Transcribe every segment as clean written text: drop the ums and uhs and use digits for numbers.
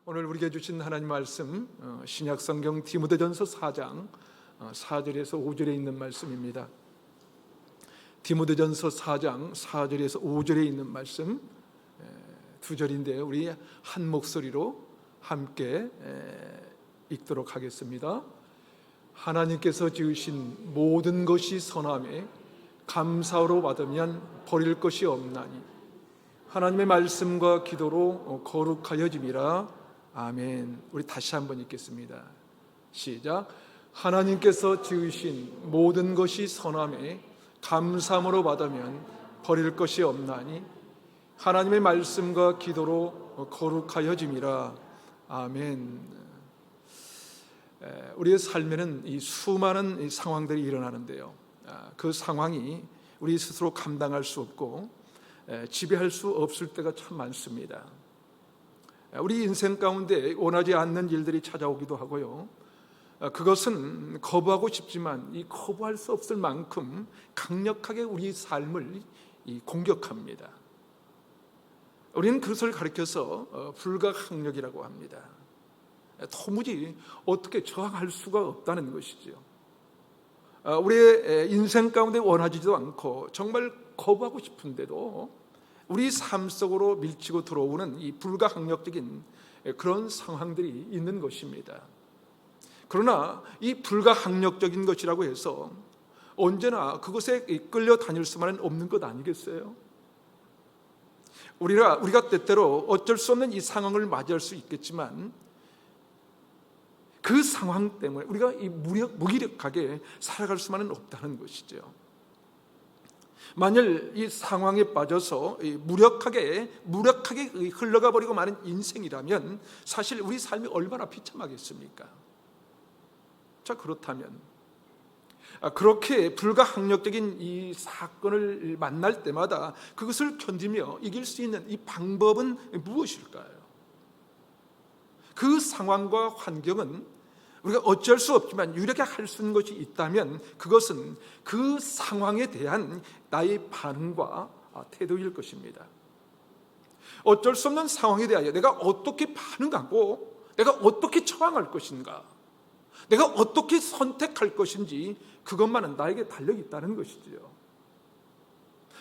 오늘 우리에게 주신 하나님 말씀 신약성경 디모데전서 4장 4절에서 5절에 있는 말씀입니다. 디모데전서 4장 4절에서 5절에 있는 말씀 두 절인데요, 우리 한 목소리로 함께 읽도록 하겠습니다. 하나님께서 지으신 모든 것이 선함에 감사로 받으면 버릴 것이 없나니 하나님의 말씀과 기도로 거룩하여짐이라. 아멘. 우리 다시 한번 읽겠습니다. 시작. 하나님께서 지으신 모든 것이 선함에 감사함으로 받으면 버릴 것이 없나니 하나님의 말씀과 기도로 거룩하여짐이라. 아멘. 우리의 삶에는 이 수많은 상황들이 일어나는데요, 그 상황이 우리 스스로 감당할 수 없고 지배할 수 없을 때가 참 많습니다. 우리 인생 가운데 원하지 않는 일들이 찾아오기도 하고요, 그것은 거부하고 싶지만 이 거부할 수 없을 만큼 강력하게 우리 삶을 공격합니다. 우리는 그것을 가리켜서 불가항력이라고 합니다. 도무지 어떻게 저항할 수가 없다는 것이죠. 우리의 인생 가운데 원하지도 않고 정말 거부하고 싶은데도 우리 삶 속으로 밀치고 들어오는 이 불가항력적인 그런 상황들이 있는 것입니다. 그러나 이 불가항력적인 것이라고 해서 언제나 그것에 끌려다닐 수만은 없는 것 아니겠어요? 우리가 때때로 어쩔 수 없는 이 상황을 맞이할 수 있겠지만 그 상황 때문에 우리가 이 무기력하게 살아갈 수만은 없다는 것이죠. 만일 이 상황에 빠져서 무력하게 흘러가 버리고 마는 인생이라면 사실 우리 삶이 얼마나 비참하겠습니까? 자, 그렇다면 그렇게 불가항력적인 이 사건을 만날 때마다 그것을 견디며 이길 수 있는 이 방법은 무엇일까요? 그 상황과 환경은 우리가 어쩔 수 없지만 유일하게 할 수 있는 것이 있다면 그것은 그 상황에 대한 나의 반응과 태도일 것입니다. 어쩔 수 없는 상황에 대하여 내가 어떻게 반응하고 내가 어떻게 처방할 것인가, 내가 어떻게 선택할 것인지 그것만은 나에게 달려있다는 것이지요.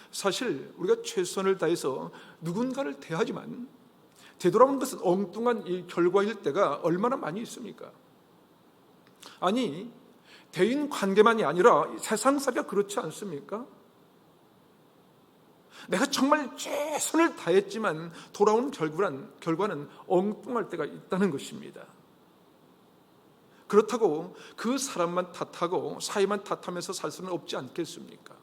사실 우리가 최선을 다해서 누군가를 대하지만 되돌아오는 것은 엉뚱한 이 결과일 때가 얼마나 많이 있습니까? 아니, 대인 관계만이 아니라 세상살이가 그렇지 않습니까? 내가 정말 최선을 다했지만 돌아오는 결과는 엉뚱할 때가 있다는 것입니다. 그렇다고 그 사람만 탓하고 사이만 탓하면서 살 수는 없지 않겠습니까?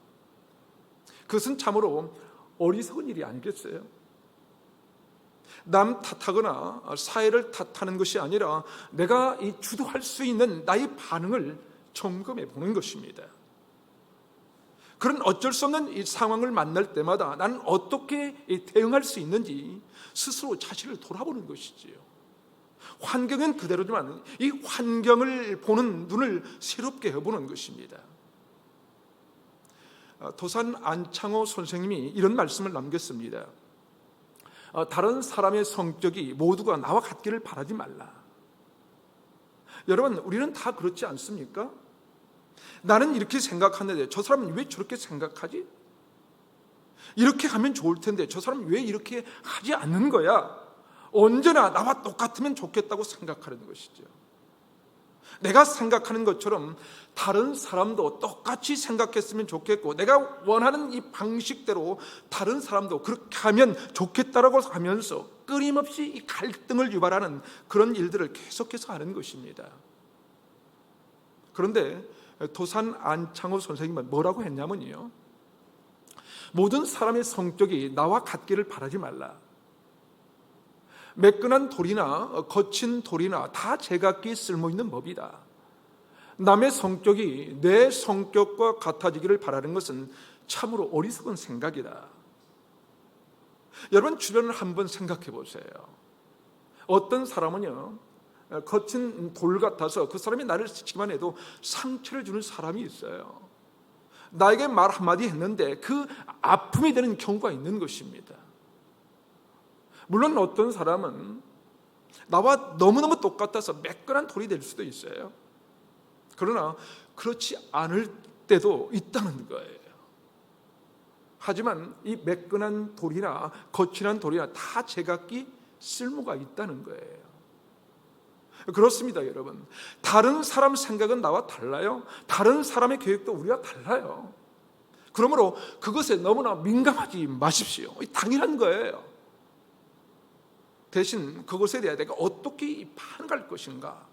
그것은 참으로 어리석은 일이 아니겠어요? 남 탓하거나 사회를 탓하는 것이 아니라 내가 이 주도할 수 있는 나의 반응을 점검해 보는 것입니다. 그런 어쩔 수 없는 이 상황을 만날 때마다 나는 어떻게 대응할 수 있는지 스스로 자신을 돌아보는 것이지요. 환경은 그대로지만 이 환경을 보는 눈을 새롭게 해보는 것입니다. 도산 안창호 선생님이 이런 말씀을 남겼습니다. 다른 사람의 성격이 모두가 나와 같기를 바라지 말라. 여러분, 우리는 다 그렇지 않습니까? 나는 이렇게 생각하는데 저 사람은 왜 저렇게 생각하지? 이렇게 하면 좋을 텐데 저 사람은 왜 이렇게 하지 않는 거야? 언제나 나와 똑같으면 좋겠다고 생각하는 것이죠. 내가 생각하는 것처럼 다른 사람도 똑같이 생각했으면 좋겠고 내가 원하는 이 방식대로 다른 사람도 그렇게 하면 좋겠다라고 하면서 끊임없이 이 갈등을 유발하는 그런 일들을 계속해서 하는 것입니다. 그런데 도산 안창호 선생님은 뭐라고 했냐면요, 모든 사람의 성격이 나와 같기를 바라지 말라. 매끈한 돌이나 거친 돌이나 다 제각기 쓸모있는 법이다. 남의 성격이 내 성격과 같아지기를 바라는 것은 참으로 어리석은 생각이다. 여러분, 주변을 한번 생각해 보세요. 어떤 사람은요, 거친 돌 같아서 그 사람이 나를 스치기만 해도 상처를 주는 사람이 있어요. 나에게 말 한마디 했는데 그 아픔이 되는 경우가 있는 것입니다. 물론 어떤 사람은 나와 너무너무 똑같아서 매끈한 돌이 될 수도 있어요. 그러나 그렇지 않을 때도 있다는 거예요. 하지만 이 매끈한 돌이나 거칠한 돌이나 다 제각기 쓸모가 있다는 거예요. 그렇습니다, 여러분. 다른 사람 생각은 나와 달라요. 다른 사람의 계획도 우리와 달라요. 그러므로 그것에 너무나 민감하지 마십시오. 당연한 거예요. 대신 그것에 대해 내가 어떻게 반응할 것인가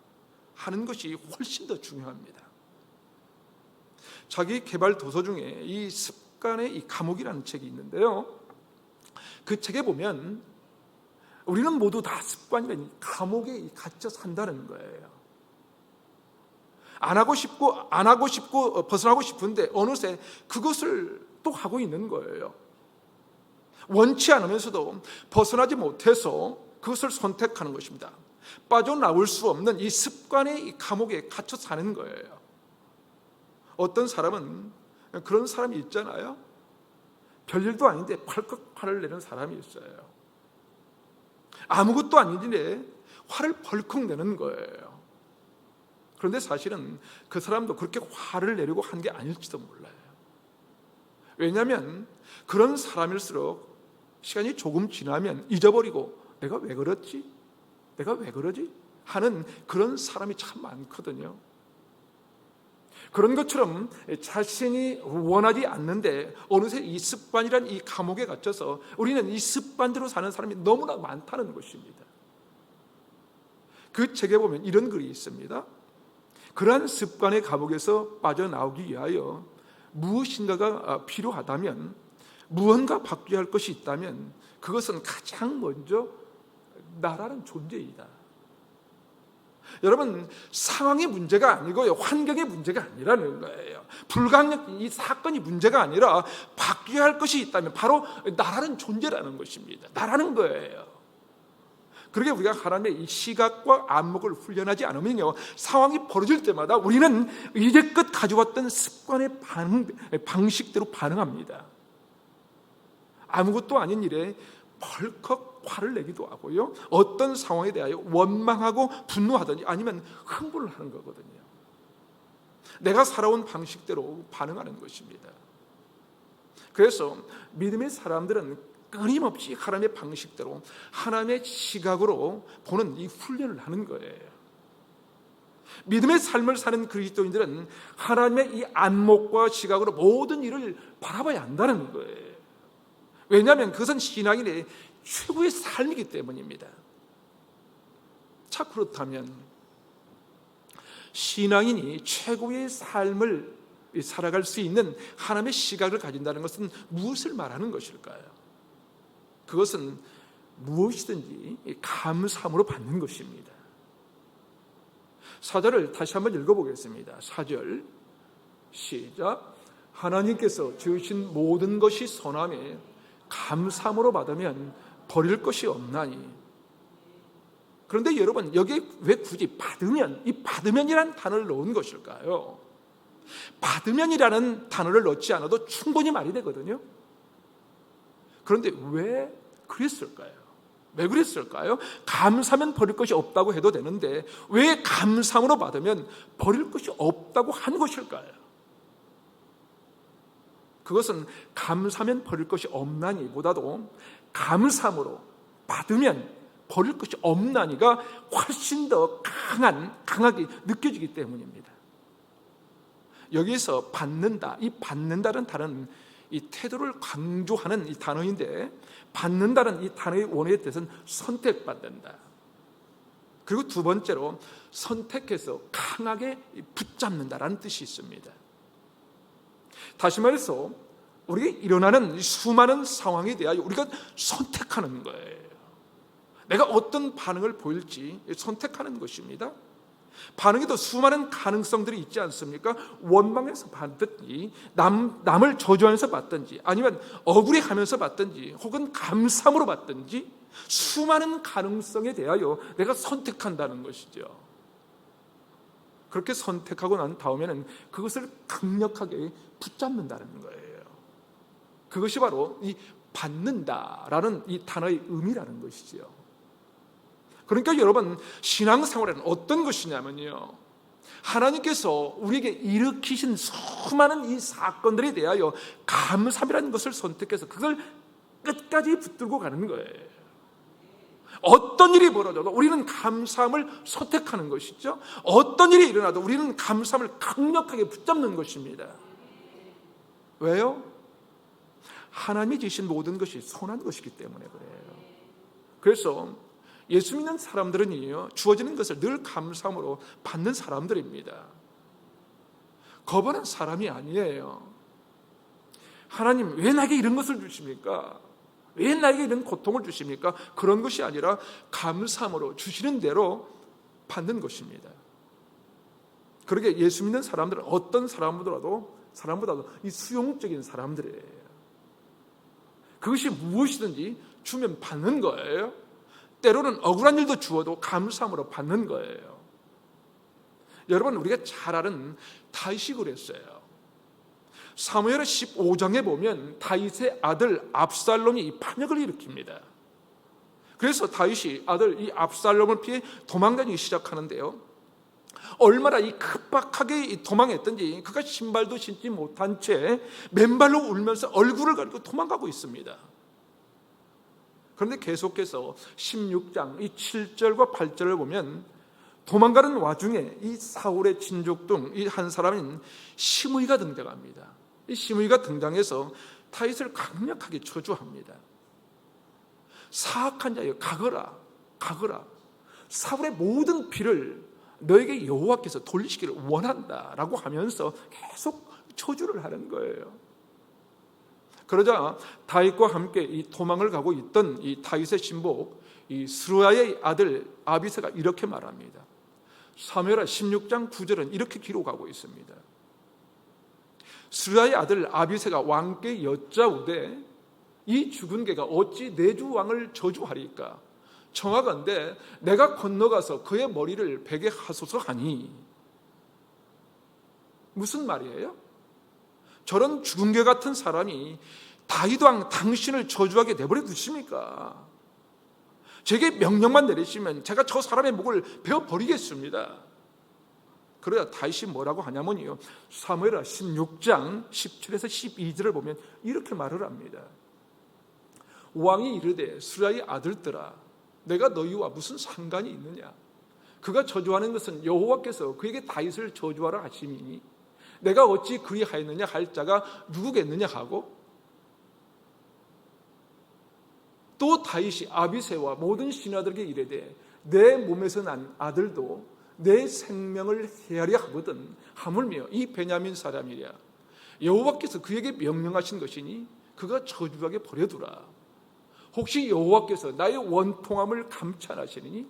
하는 것이 훨씬 더 중요합니다. 자기 개발 도서 중에 이 습관의 이 감옥이라는 책이 있는데요. 그 책에 보면 우리는 모두 다 습관이라는 감옥에 갇혀 산다는 거예요. 안 하고 싶고 벗어나고 싶은데 어느새 그것을 또 하고 있는 거예요. 원치 않으면서도 벗어나지 못해서 그것을 선택하는 것입니다. 빠져나올 수 없는 이 습관의 이 감옥에 갇혀 사는 거예요. 어떤 사람은 그런 사람이 있잖아요. 별일도 아닌데 펄컥 화를 내는 사람이 있어요. 아무것도 아닌데 화를 벌컥 내는 거예요. 그런데 사실은 그 사람도 그렇게 화를 내려고 한 게 아닐지도 몰라요. 왜냐하면 그런 사람일수록 시간이 조금 지나면 잊어버리고 내가 왜 그랬지? 내가 왜 그러지? 하는 그런 사람이 참 많거든요. 그런 것처럼 자신이 원하지 않는데 어느새 이 습관이란 이 감옥에 갇혀서 우리는 이 습관대로 사는 사람이 너무나 많다는 것입니다. 그 책에 보면 이런 글이 있습니다. 그러한 습관의 감옥에서 빠져나오기 위하여 무엇인가가 필요하다면, 무언가 바뀌어야 할 것이 있다면 그것은 가장 먼저 나라는 존재이다. 여러분, 상황의 문제가 아니고요, 환경의 문제가 아니라는 거예요. 불가항력, 이 사건이 문제가 아니라 바뀌어야 할 것이 있다면 바로 나라는 존재라는 것입니다. 나라는 거예요. 그렇게 우리가 하나님의 이 시각과 안목을 훈련하지 않으면요, 상황이 벌어질 때마다 우리는 이제껏 가져왔던 습관의 방식대로 반응합니다. 아무것도 아닌 일에 벌컥 화를 내기도 하고요, 어떤 상황에 대하여 원망하고 분노하든지 아니면 흥분을 하는 거거든요. 내가 살아온 방식대로 반응하는 것입니다. 그래서 믿음의 사람들은 끊임없이 하나님의 방식대로, 하나님의 시각으로 보는 이 훈련을 하는 거예요. 믿음의 삶을 사는 그리스도인들은 하나님의 이 안목과 시각으로 모든 일을 바라봐야 한다는 거예요. 왜냐하면 그것은 신앙인의 최고의 삶이기 때문입니다. 자, 그렇다면 신앙인이 최고의 삶을 살아갈 수 있는 하나님의 시각을 가진다는 것은 무엇을 말하는 것일까요? 그것은 무엇이든지 감사함으로 받는 것입니다. 4절을 다시 한번 읽어보겠습니다. 4절 시작. 하나님께서 지으신 모든 것이 선함에 감사함으로 받으면 버릴 것이 없나니. 그런데 여러분, 여기에 왜 굳이 받으면, 이 받으면이라는 단어를 넣은 것일까요? 받으면이라는 단어를 넣지 않아도 충분히 말이 되거든요. 그런데 왜 그랬을까요? 왜 그랬을까요? 감사하면 버릴 것이 없다고 해도 되는데 왜 감사함으로 받으면 버릴 것이 없다고 한 것일까요? 그것은 감사하면 버릴 것이 없나니 보다도 감사함으로 받으면 버릴 것이 없나니가 훨씬 더 강하게 느껴지기 때문입니다. 여기서 받는다, 이 받는다는 단어는 이 태도를 강조하는 이 단어인데, 받는다는 이 단어의 원어의 뜻은 선택받는다. 그리고 두 번째로 선택해서 강하게 붙잡는다라는 뜻이 있습니다. 다시 말해서 우리가 일어나는 수많은 상황에 대하여 우리가 선택하는 거예요. 내가 어떤 반응을 보일지 선택하는 것입니다. 반응에도 수많은 가능성들이 있지 않습니까? 원망해서 받든지, 남을 저주하면서 받든지, 아니면 억울해하면서 받든지, 혹은 감사함으로 받든지, 수많은 가능성에 대하여 내가 선택한다는 것이죠. 그렇게 선택하고 난 다음에는 그것을 강력하게 붙잡는다는 거예요. 그것이 바로 이 받는다라는 이 단어의 의미라는 것이죠. 그러니까 여러분, 신앙생활은 어떤 것이냐면요, 하나님께서 우리에게 일으키신 수많은 이 사건들에 대하여 감사함이라는 것을 선택해서 그걸 끝까지 붙들고 가는 거예요. 어떤 일이 벌어져도 우리는 감사함을 선택하는 것이죠. 어떤 일이 일어나도 우리는 감사함을 강력하게 붙잡는 것입니다. 왜요? 하나님이 주신 모든 것이 선한 것이기 때문에 그래요. 그래서 예수 믿는 사람들은요, 주어지는 것을 늘 감사함으로 받는 사람들입니다. 거부하는 사람이 아니에요. 하나님, 왜 나에게 이런 것을 주십니까? 왜 나에게 이런 고통을 주십니까? 그런 것이 아니라 감사함으로 주시는 대로 받는 것입니다. 그러게 예수 믿는 사람들은 어떤 사람보다도 이 수용적인 사람들이에요. 그것이 무엇이든지 주면 받는 거예요. 때로는 억울한 일도 주어도 감사함으로 받는 거예요. 여러분, 우리가 잘 아는 다윗이 그랬어요. 사무엘 15장에 보면 다윗의 아들 압살롬이 반역을 일으킵니다. 그래서 다윗이 아들 이 압살롬을 피해 도망다니기 시작하는데요, 얼마나 이 급박하게 도망했던지 그가 신발도 신지 못한 채 맨발로 울면서 얼굴을 가리고 도망가고 있습니다. 그런데 계속해서 16장 이 7절과 8절을 보면 도망가는 와중에 이 사울의 친족중 이 한 사람인 시므이가 등장합니다. 이 시므이가 등장해서 다윗을 강력하게 저주합니다. 사악한 자여, 가거라, 가거라. 사울의 모든 피를 너에게 여호와께서 돌리시기를 원한다라고 하면서 계속 저주를 하는 거예요. 그러자 다윗과 함께 이 도망을 가고 있던 이 다윗의 신복 이 스루야의 아들 아비새가 이렇게 말합니다. 사무엘하 16장 9절은 이렇게 기록하고 있습니다. 스루야의 아들 아비새가 왕께 여짜오되 이 죽은 개가 어찌 내 주 왕을 저주하리까? 청하건대 내가 건너가서 그의 머리를 베게 하소서 하니. 무슨 말이에요? 저런 죽은 개 같은 사람이 다윗 왕 당신을 저주하게 내버려 두십니까? 제게 명령만 내리시면 제가 저 사람의 목을 베어버리겠습니다. 그래야 다윗이 뭐라고 하냐면요, 사무엘하 16장 17에서 12절을 보면 이렇게 말을 합니다. 왕이 이르되 스루야의 아들들아, 내가 너희와 무슨 상관이 있느냐? 그가 저주하는 것은 여호와께서 그에게 다윗을 저주하라 하심이니 내가 어찌 그리하였느냐 할 자가 누구겠느냐 하고, 또 다윗이 아비새와 모든 신하들에게 이르되 내 몸에서 난 아들도 내 생명을 해하려 하거든 하물며 이 베냐민 사람이랴 여호와께서 그에게 명령하신 것이니 그가 저주하게 버려두라. 혹시 여호와께서 나의 원통함을 감찰하시니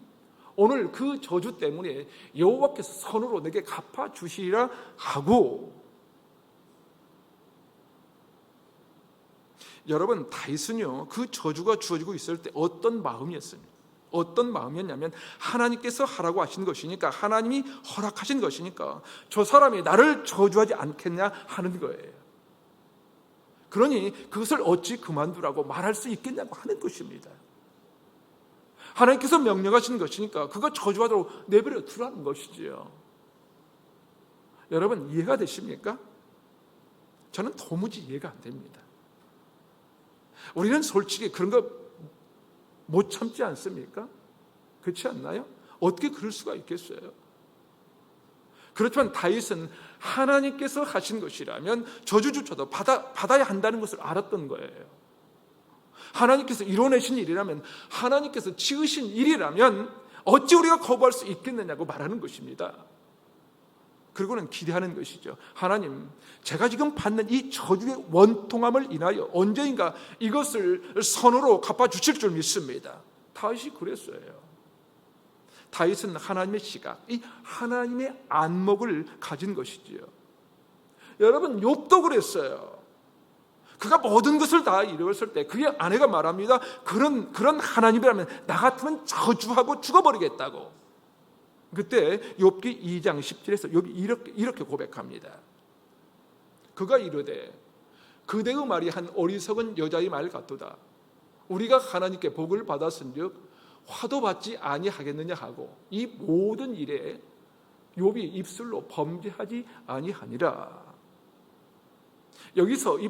오늘 그 저주 때문에 여호와께서 선으로 내게 갚아주시리라 하고. 여러분, 다윗은요 그 저주가 주어지고 있을 때 어떤 마음이었습니까? 어떤 마음이었냐면 하나님께서 하라고 하신 것이니까, 하나님이 허락하신 것이니까 저 사람이 나를 저주하지 않겠냐 하는 거예요. 그러니 그것을 어찌 그만두라고 말할 수 있겠냐고 하는 것입니다. 하나님께서 명령하신 것이니까 그거 저주하도록 내버려 두라는 것이지요. 여러분, 이해가 되십니까? 저는 도무지 이해가 안 됩니다. 우리는 솔직히 그런 거 못 참지 않습니까? 그렇지 않나요? 어떻게 그럴 수가 있겠어요? 그렇지만 다윗은 하나님께서 하신 것이라면 저주조차도 받아야 한다는 것을 알았던 거예요. 하나님께서 이뤄내신 일이라면, 하나님께서 지으신 일이라면 어찌 우리가 거부할 수 있겠느냐고 말하는 것입니다. 그리고는 기대하는 것이죠. 하나님, 제가 지금 받는 이 저주의 원통함을 인하여 언젠가 이것을 선으로 갚아주실 줄 믿습니다. 다윗이 그랬어요. 다윗은 하나님의 시각, 이 하나님의 안목을 가진 것이지요. 여러분, 욥도 그랬어요. 그가 모든 것을 다 이루었을 때 그의 아내가 말합니다. 그런 하나님이라면 나 같으면 저주하고 죽어버리겠다고. 그때 욥기 2장 17에서 욥이 이렇게 고백합니다. 그가 이르되 그대의 말이 한 어리석은 여자의 말 같도다. 우리가 하나님께 복을 받았은즉 화도 받지 아니하겠느냐 하고 이 모든 일에 욥이 입술로 범죄하지 아니하니라. 여기서 이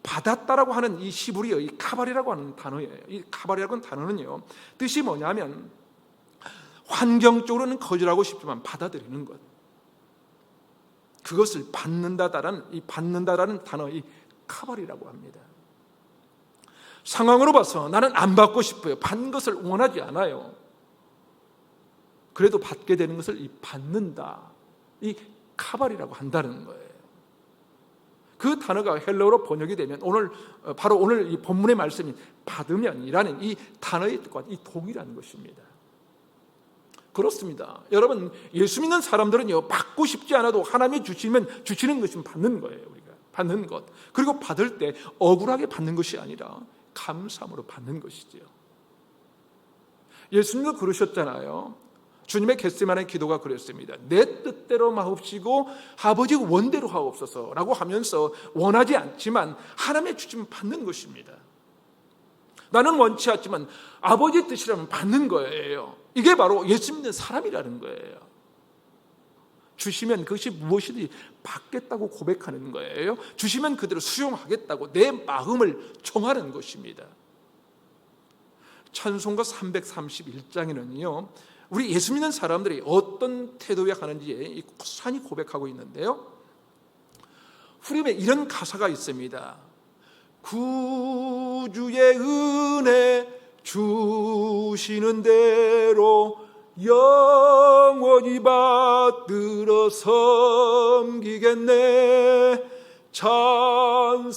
받았다라고 하는 이 히브리어 이 카발이라고 하는 단어예요. 이 카발이라고 하는 단어는요, 뜻이 뭐냐면 환경적으로는 거절하고 싶지만 받아들이는 것, 그것을 받는다라는 단어, 이 카발이라고 합니다. 상황으로 봐서 나는 안 받고 싶어요. 받는 것을 원하지 않아요. 그래도 받게 되는 것을 이 받는다, 이 카발이라고 한다는 거예요. 그 단어가 헬라어로 번역이 되면 바로 오늘 이 본문의 말씀인 받으면이라는 이 단어의 뜻과 이 동일한 것입니다. 그렇습니다. 여러분, 예수 믿는 사람들은요, 받고 싶지 않아도 하나님이 주시는 것이면 받는 거예요. 우리가 받는 것, 그리고 받을 때 억울하게 받는 것이 아니라 감사함으로 받는 것이죠. 예수님도 그러셨잖아요. 주님의 겟세마네 기도가 그랬습니다. 내 뜻대로 마옵시고 아버지 원대로 하옵소서라고 하면서 원하지 않지만 하나님의 주시면 받는 것입니다. 나는 원치 않지만 아버지 뜻이라면 받는 거예요. 이게 바로 예수 믿는 사람이라는 거예요. 주시면 그것이 무엇이든지 받겠다고 고백하는 거예요. 주시면 그대로 수용하겠다고 내 마음을 정하는 것입니다. 찬송가 331장에는요, 우리 예수 믿는 사람들이 어떤 태도에 하는지 고스란히 고백하고 있는데요, 후렴에 이런 가사가 있습니다. 구주의 은혜 주시는 대로 영원히 받들어 섬기겠네. 찬송하겠네.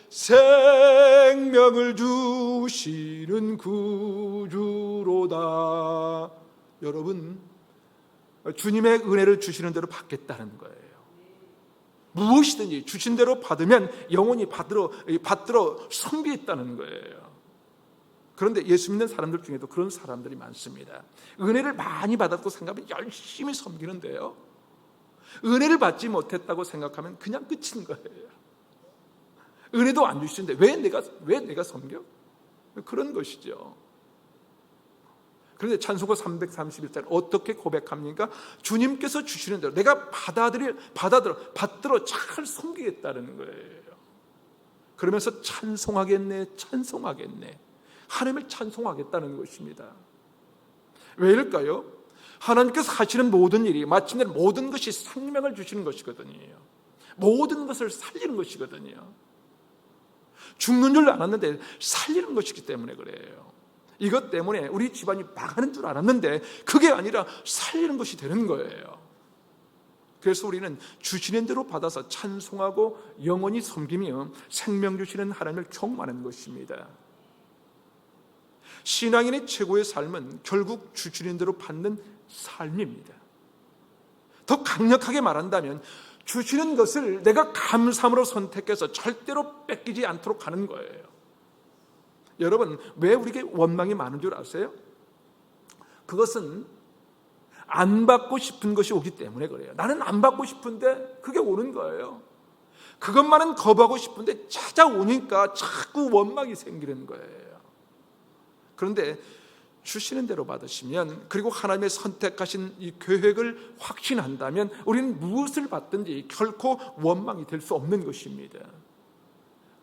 생명을 주시는 구주로다. 여러분, 주님의 은혜를 주시는 대로 받겠다는 거예요. 무엇이든지 주신 대로 받으면 영원히 받들어 섬기겠다는 거예요. 그런데 예수 믿는 사람들 중에도 그런 사람들이 많습니다. 은혜를 많이 받았고 생각하면 열심히 섬기는데요, 은혜를 받지 못했다고 생각하면 그냥 끝인 거예요. 은혜도 안 주시는데 왜 내가 섬겨? 그런 것이죠. 그런데 찬송가 331장 어떻게 고백합니까? 주님께서 주시는 대로 내가 받들어 잘 섬기겠다는 거예요. 그러면서 찬송하겠네. 하나님을 찬송하겠다는 것입니다. 왜일까요? 하나님께서 하시는 모든 일이 마침내 모든 것이 생명을 주시는 것이거든요. 모든 것을 살리는 것이거든요. 죽는 줄 알았는데 살리는 것이기 때문에 그래요. 이것 때문에 우리 집안이 망하는 줄 알았는데 그게 아니라 살리는 것이 되는 거예요. 그래서 우리는 주시는 대로 받아서 찬송하고 영원히 섬기며 생명 주시는 하나님을 경배하는 것입니다. 신앙인의 최고의 삶은 결국 주시는 대로 받는 삶입니다. 더 강력하게 말한다면 주시는 것을 내가 감사함으로 선택해서 절대로 뺏기지 않도록 하는 거예요. 여러분, 왜 우리에게 원망이 많은 줄 아세요? 그것은 안 받고 싶은 것이 오기 때문에 그래요. 나는 안 받고 싶은데 그게 오는 거예요. 그것만은 거부하고 싶은데 찾아오니까 자꾸 원망이 생기는 거예요. 그런데 주시는 대로 받으시면, 그리고 하나님의 선택하신 이 계획을 확신한다면 우리는 무엇을 받든지 결코 원망이 될 수 없는 것입니다.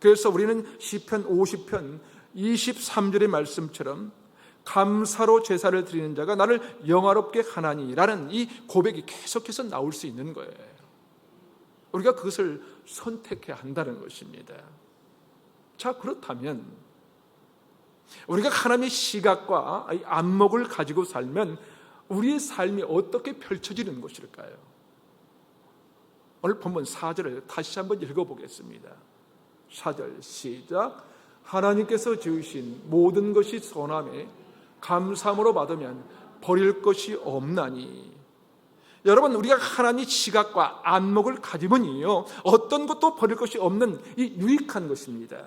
그래서 우리는 시편 50편 23절의 말씀처럼 감사로 제사를 드리는 자가 나를 영화롭게 하나니라는 이 고백이 계속해서 나올 수 있는 거예요. 우리가 그것을 선택해야 한다는 것입니다. 자, 그렇다면 우리가 하나님의 시각과 안목을 가지고 살면 우리의 삶이 어떻게 펼쳐지는 것일까요? 오늘 본문 4절을 다시 한번 읽어보겠습니다. 4절 시작. 하나님께서 지으신 모든 것이 선함에 감사함으로 받으면 버릴 것이 없나니. 여러분, 우리가 하나님의 시각과 안목을 가지면요, 어떤 것도 버릴 것이 없는 이 유익한 것입니다.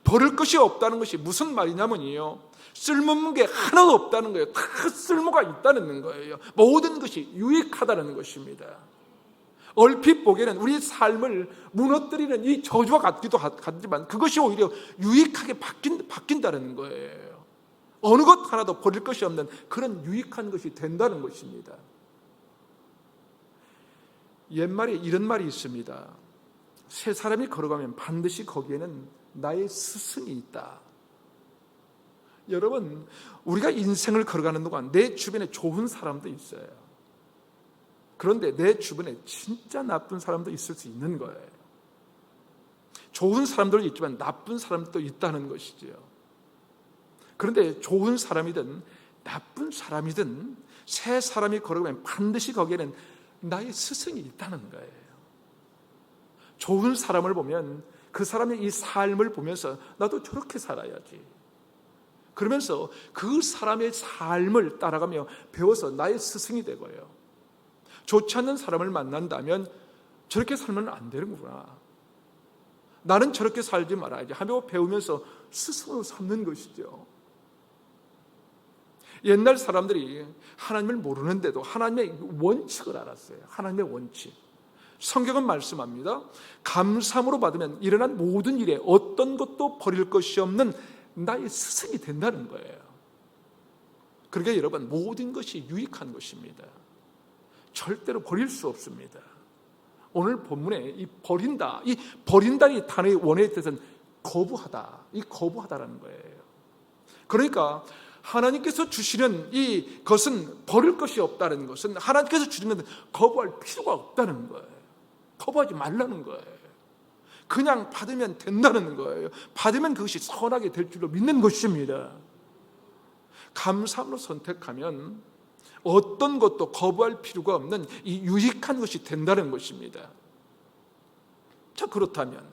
버릴 것이 없다는 것이 무슨 말이냐면요, 쓸모없는 게 하나도 없다는 거예요. 다 쓸모가 있다는 거예요. 모든 것이 유익하다는 것입니다. 얼핏 보기에는 우리 삶을 무너뜨리는 이 저주와 같기도 하지만 그것이 오히려 유익하게 바뀐다는 거예요. 어느 것 하나도 버릴 것이 없는 그런 유익한 것이 된다는 것입니다. 옛말에 이런 말이 있습니다. 세 사람이 걸어가면 반드시 거기에는 나의 스승이 있다. 여러분, 우리가 인생을 걸어가는 동안 내 주변에 좋은 사람도 있어요. 그런데 내 주변에 진짜 나쁜 사람도 있을 수 있는 거예요. 좋은 사람들도 있지만 나쁜 사람도 있다는 것이죠. 그런데 좋은 사람이든 나쁜 사람이든 세 사람이 걸어가면 반드시 거기에는 나의 스승이 있다는 거예요. 좋은 사람을 보면 그 사람의 이 삶을 보면서 나도 저렇게 살아야지. 그러면서 그 사람의 삶을 따라가며 배워서 나의 스승이 되고요. 좋지 않는 사람을 만난다면 저렇게 살면 안 되는구나. 나는 저렇게 살지 말아야지 하며 배우면서 스승으로 삼는 것이죠. 옛날 사람들이 하나님을 모르는데도 하나님의 원칙을 알았어요. 하나님의 원칙. 성경은 말씀합니다. 감사함으로 받으면 일어난 모든 일에 어떤 것도 버릴 것이 없는 나의 스승이 된다는 거예요. 그러니까 여러분, 모든 것이 유익한 것입니다. 절대로 버릴 수 없습니다. 오늘 본문에 이 버린다는 단어의 원어의 뜻은 거부하다, 이 거부하다라는 거예요. 그러니까 하나님께서 주시는 이것은 버릴 것이 없다는 것은 하나님께서 주시는 것은 거부할 필요가 없다는 거예요. 거부하지 말라는 거예요. 그냥 받으면 된다는 거예요. 받으면 그것이 선하게 될 줄로 믿는 것입니다. 감사함으로 선택하면 어떤 것도 거부할 필요가 없는 이 유익한 것이 된다는 것입니다. 자, 그렇다면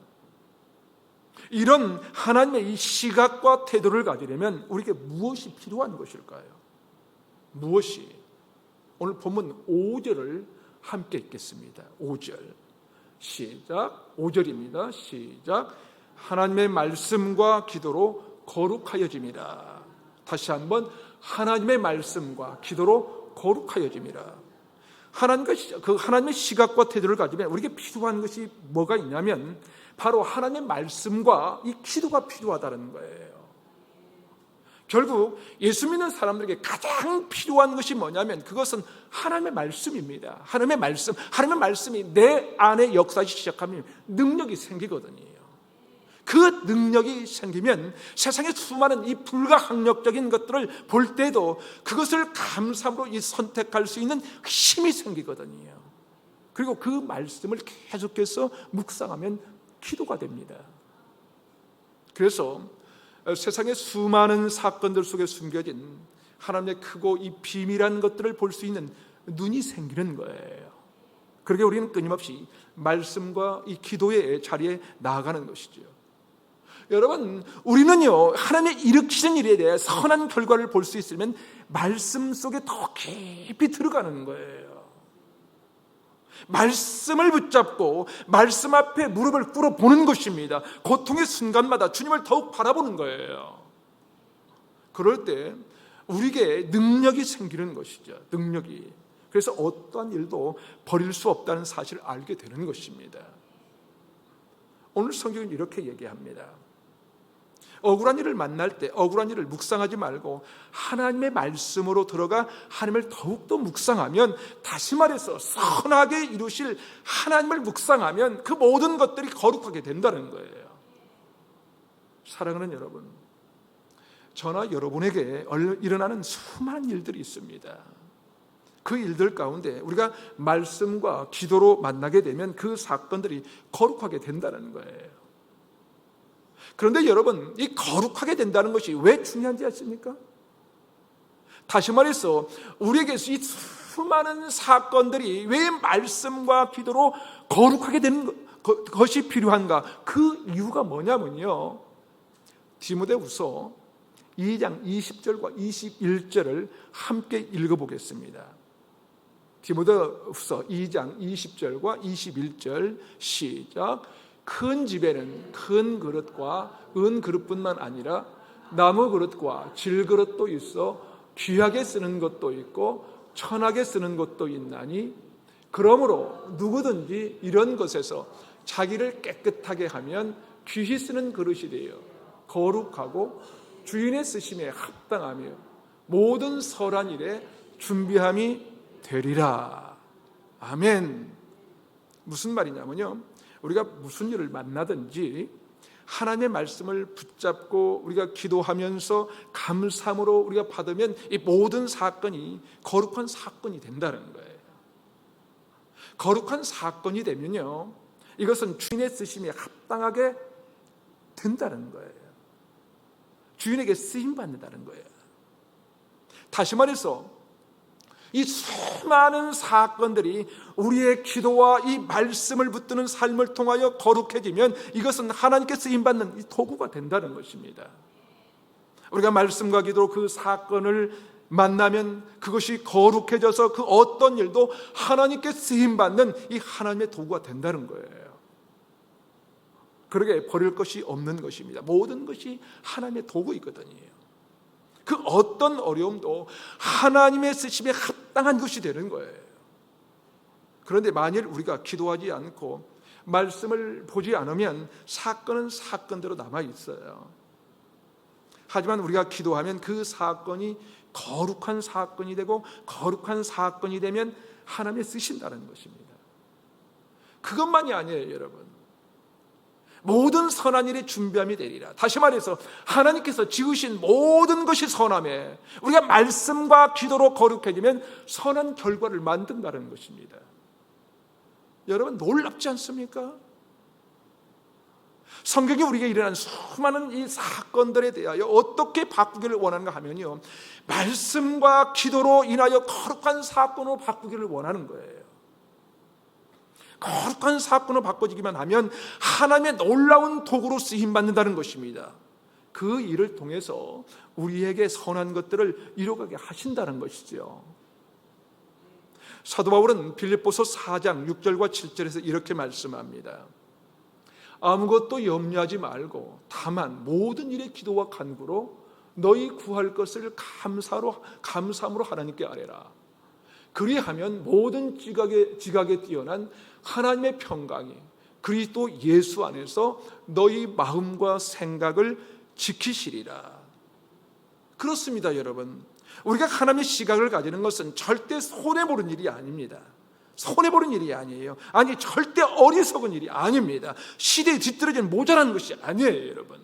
이런 하나님의 이 시각과 태도를 가지려면 우리에게 무엇이 필요한 것일까요? 무엇이? 오늘 본문 5절을 함께 읽겠습니다. 5절 시작. 5절입니다. 시작. 하나님의 말씀과 기도로 거룩하여짐이라. 다시 한번 하나님의 말씀과 기도로 거룩하여짐이라. 하나님의 시각과 태도를 가지면 우리에게 필요한 것이 뭐가 있냐면 바로 하나님의 말씀과 이 기도가 필요하다는 거예요. 결국 예수 믿는 사람들에게 가장 필요한 것이 뭐냐면 그것은 하나님의 말씀입니다. 하나님의 말씀이 내 안에 역사하기 시작하면 능력이 생기거든요. 그 능력이 생기면 세상의 수많은 이 불가항력적인 것들을 볼 때도 그것을 감사함으로 선택할 수 있는 힘이 생기거든요. 그리고 그 말씀을 계속해서 묵상하면 기도가 됩니다. 그래서 세상의 수많은 사건들 속에 숨겨진 하나님의 크고 이 비밀한 것들을 볼 수 있는 눈이 생기는 거예요. 그렇게 우리는 끊임없이 말씀과 이 기도의 자리에 나아가는 것이죠. 여러분, 우리는요 하나님의 일으키는 일에 대해 선한 결과를 볼 수 있으면 말씀 속에 더 깊이 들어가는 거예요. 말씀을 붙잡고 말씀 앞에 무릎을 꿇어보는 것입니다. 고통의 순간마다 주님을 더욱 바라보는 거예요. 그럴 때 우리에게 능력이 생기는 것이죠. 능력이. 그래서 어떠한 일도 버릴 수 없다는 사실을 알게 되는 것입니다. 오늘 성경은 이렇게 얘기합니다. 억울한 일을 만날 때 억울한 일을 묵상하지 말고 하나님의 말씀으로 들어가 하나님을 더욱더 묵상하면, 다시 말해서 선하게 이루실 하나님을 묵상하면 그 모든 것들이 거룩하게 된다는 거예요. 사랑하는 여러분, 저나 여러분에게 일어나는 수많은 일들이 있습니다. 그 일들 가운데 우리가 말씀과 기도로 만나게 되면 그 사건들이 거룩하게 된다는 거예요. 그런데 여러분, 이 거룩하게 된다는 것이 왜 중요한지 아십니까? 다시 말해서 우리에게 이 수많은 사건들이 왜 말씀과 기도로 거룩하게 되는 것이 필요한가? 그 이유가 뭐냐면요, 디모데후서 2장 20절과 21절을 함께 읽어보겠습니다. 디모데후서 2장 20절과 21절 시작. 큰 집에는 큰 그릇과 은 그릇뿐만 아니라 나무 그릇과 질 그릇도 있어 귀하게 쓰는 것도 있고 천하게 쓰는 것도 있나니 그러므로 누구든지 이런 것에서 자기를 깨끗하게 하면 귀히 쓰는 그릇이 되어 거룩하고 주인의 쓰심에 합당하며 모든 선한 일에 준비함이 되리라. 아멘. 무슨 말이냐면요, 우리가 무슨 일을 만나든지 하나님의 말씀을 붙잡고 우리가 기도하면서 감사함으로 우리가 받으면 이 모든 사건이 거룩한 사건이 된다는 거예요. 거룩한 사건이 되면요, 이것은 주인의 쓰심에 합당하게 된다는 거예요. 주인에게 쓰임받는다는 거예요. 다시 말해서 이 수많은 사건들이 우리의 기도와 이 말씀을 붙드는 삶을 통하여 거룩해지면 이것은 하나님께 쓰임받는 이 도구가 된다는 것입니다. 우리가 말씀과 기도로 그 사건을 만나면 그것이 거룩해져서 그 어떤 일도 하나님께 쓰임받는 이 하나님의 도구가 된다는 거예요. 그러게 버릴 것이 없는 것입니다. 모든 것이 하나님의 도구이거든요. 그 어떤 어려움도 하나님의 쓰심에 합당한 것이 되는 거예요. 그런데 만일 우리가 기도하지 않고 말씀을 보지 않으면 사건은 사건대로 남아 있어요. 하지만 우리가 기도하면 그 사건이 거룩한 사건이 되고 거룩한 사건이 되면 하나님의 쓰신다는 것입니다. 그것만이 아니에요, 여러분. 모든 선한 일에 준비함이 되리라. 다시 말해서 하나님께서 지으신 모든 것이 선함에 우리가 말씀과 기도로 거룩해지면 선한 결과를 만든다는 것입니다. 여러분, 놀랍지 않습니까? 성경이 우리에게 일어난 수많은 이 사건들에 대하여 어떻게 바꾸기를 원하는가 하면요, 말씀과 기도로 인하여 거룩한 사건으로 바꾸기를 원하는 거예요. 거룩한 사건으로 바꿔지기만 하면 하나님의 놀라운 도구로 쓰임받는다는 것입니다. 그 일을 통해서 우리에게 선한 것들을 이루어가게 하신다는 것이죠. 사도 바울은 빌립보서 4장 6절과 7절에서 이렇게 말씀합니다. 아무것도 염려하지 말고 다만 모든 일에 기도와 간구로 너희 구할 것을 감사함으로 하나님께 아뢰라. 그리하면 모든 지각에 뛰어난 하나님의 평강이 그리스도 예수 안에서 너희 마음과 생각을 지키시리라. 그렇습니다, 여러분. 우리가 하나님의 시각을 가지는 것은 절대 손해보는 일이 아닙니다. 손해보는 일이 아니에요. 아니, 절대 어리석은 일이 아닙니다. 시대에 뒤떨어지는 모자란 것이 아니에요, 여러분.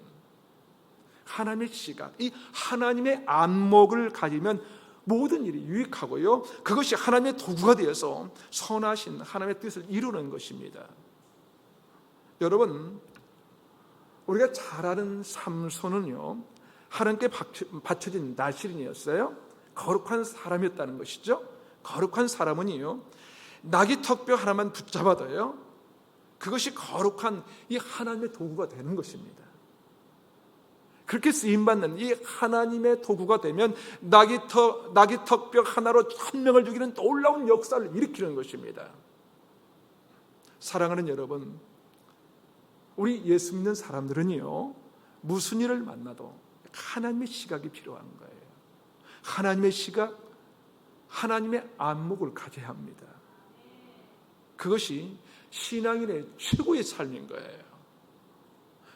하나님의 시각, 이 하나님의 안목을 가지면 모든 일이 유익하고요, 그것이 하나님의 도구가 되어서 선하신 하나님의 뜻을 이루는 것입니다. 여러분, 우리가 잘 아는 삼손은요, 하나님께 바쳐진 나실인이었어요. 거룩한 사람이었다는 것이죠. 거룩한 사람은요, 나귀 턱뼈 하나만 붙잡아도요, 그것이 거룩한 이 하나님의 도구가 되는 것입니다. 그렇게 쓰임받는 이 하나님의 도구가 되면 나귀 턱뼈 하나로 1000명을 죽이는 놀라운 역사를 일으키는 것입니다. 사랑하는 여러분, 우리 예수 믿는 사람들은요, 무슨 일을 만나도 하나님의 시각이 필요한 거예요. 하나님의 시각, 하나님의 안목을 가져야 합니다. 그것이 신앙인의 최고의 삶인 거예요.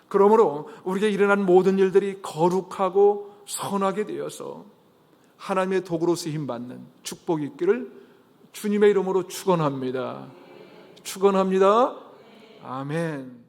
그러므로 우리에게 일어난 모든 일들이 거룩하고 선하게 되어서 하나님의 도구로 쓰임받는 축복이 있기를 주님의 이름으로 축원합니다. 축원합니다. 아멘.